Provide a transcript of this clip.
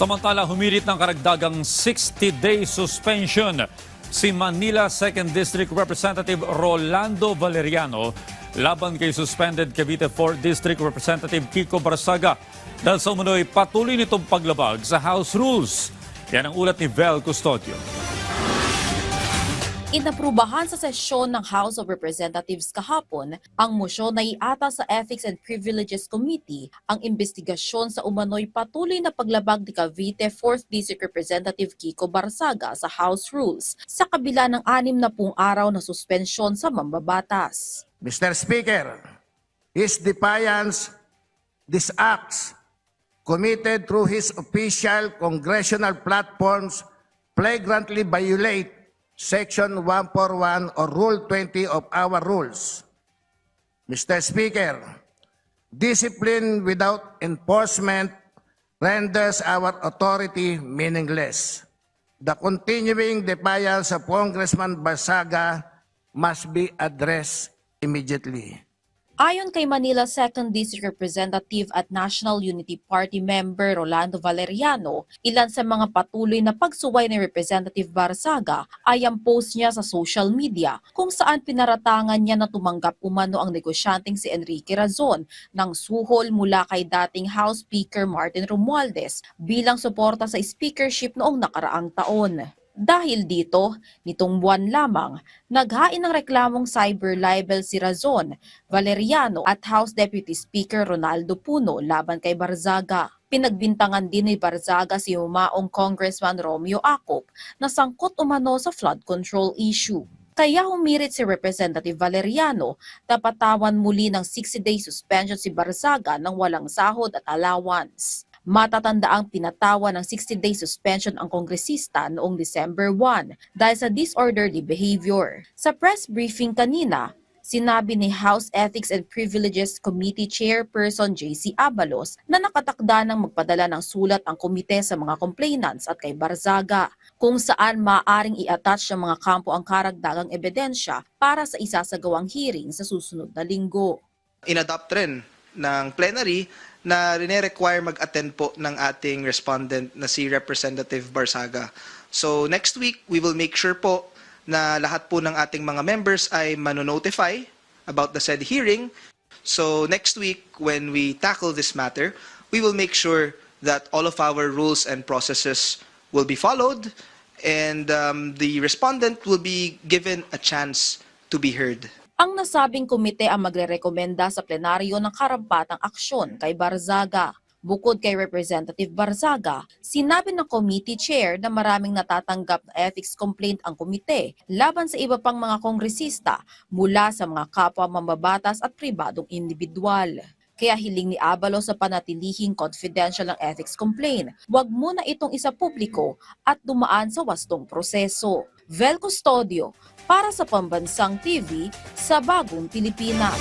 Samantala, humirit ng karagdagang 60-day suspension si Manila 2nd District Representative Rolando Valeriano laban kay suspended Cavite 4th District Representative Kiko Barsaga dahil sa umunoy patuloy nitong paglabag sa House Rules. Yan ang ulat ni Vel Custodio. Inaprubahan sa sesyon ng House of Representatives kahapon ang mosyon na iata sa Ethics and Privileges Committee ang investigasyon sa umano'y patuloy na paglabag ni Cavite 4th District Representative Kiko Barsaga sa House Rules sa kabila ng 60 araw na suspensyon sa mambabatas. Mr. Speaker, his defiance, these acts committed through his official congressional platforms flagrantly violate Section 141 or Rule 20 of our rules. Mr. Speaker, discipline without enforcement renders our authority meaningless. The continuing defiance of Congressman Barsaga must be addressed immediately. Ayon kay Manila 2nd District Representative at National Unity Party member Rolando Valeriano, ilan sa mga patuloy na pagsuway ni Representative Barsaga ay ang post niya sa social media kung saan pinaratangan niya na tumanggap umano ang negosyanteng si Enrique Razon ng suhol mula kay dating House Speaker Martin Romualdez bilang suporta sa speakership noong nakaraang taon. Dahil dito, nitong buwan lamang, naghain ng reklamong cyber libel si Razon, Valeriano at House Deputy Speaker Ronaldo Puno laban kay Barsaga. Pinagbintangan din ni Barsaga si humaong Congressman Romeo Acop na sangkot umano sa flood control issue. Kaya humirit si Representative Valeriano na patawan muli ng 60-day suspension si Barsaga ng walang sahod at allowance. Matatandaang pinatawa ng 60-day suspension ang kongresista noong December 1 dahil sa disorderly behavior. Sa press briefing kanina, sinabi ni House Ethics and Privileges Committee Chairperson J.C. Abalos na nakatakda ng magpadala ng sulat ang komite sa mga complainants at kay Barsaga, kung saan maaaring i-attach ng mga kampo ang karagdagang ebidensya para sa isasagawang hearing sa susunod na linggo. In-adopt rin ng plenary na rine-require mag-attend po ng ating respondent na si Representative Barsaga. So next week, we will make sure po na lahat po ng ating mga members ay mano-notify about the said hearing. So next week, when we tackle this matter, we will make sure that all of our rules and processes will be followed and the respondent will be given a chance to be heard. Ang nasabing komite ang magrerekomenda sa plenaryo ng karampatang aksyon kay Barsaga. Bukod kay Representative Barsaga, sinabi ng committee chair na maraming natatanggap na ethics complaint ang komite laban sa iba pang mga kongresista mula sa mga kapwa mambabatas at pribadong individual. Kaya hiling ni Abalos sa panatilihing confidential ng ethics complaint, huwag muna itong isa-publiko at dumaan sa wastong proseso. Vel Custodio, para sa Pambansang TV sa Bagong Pilipinas.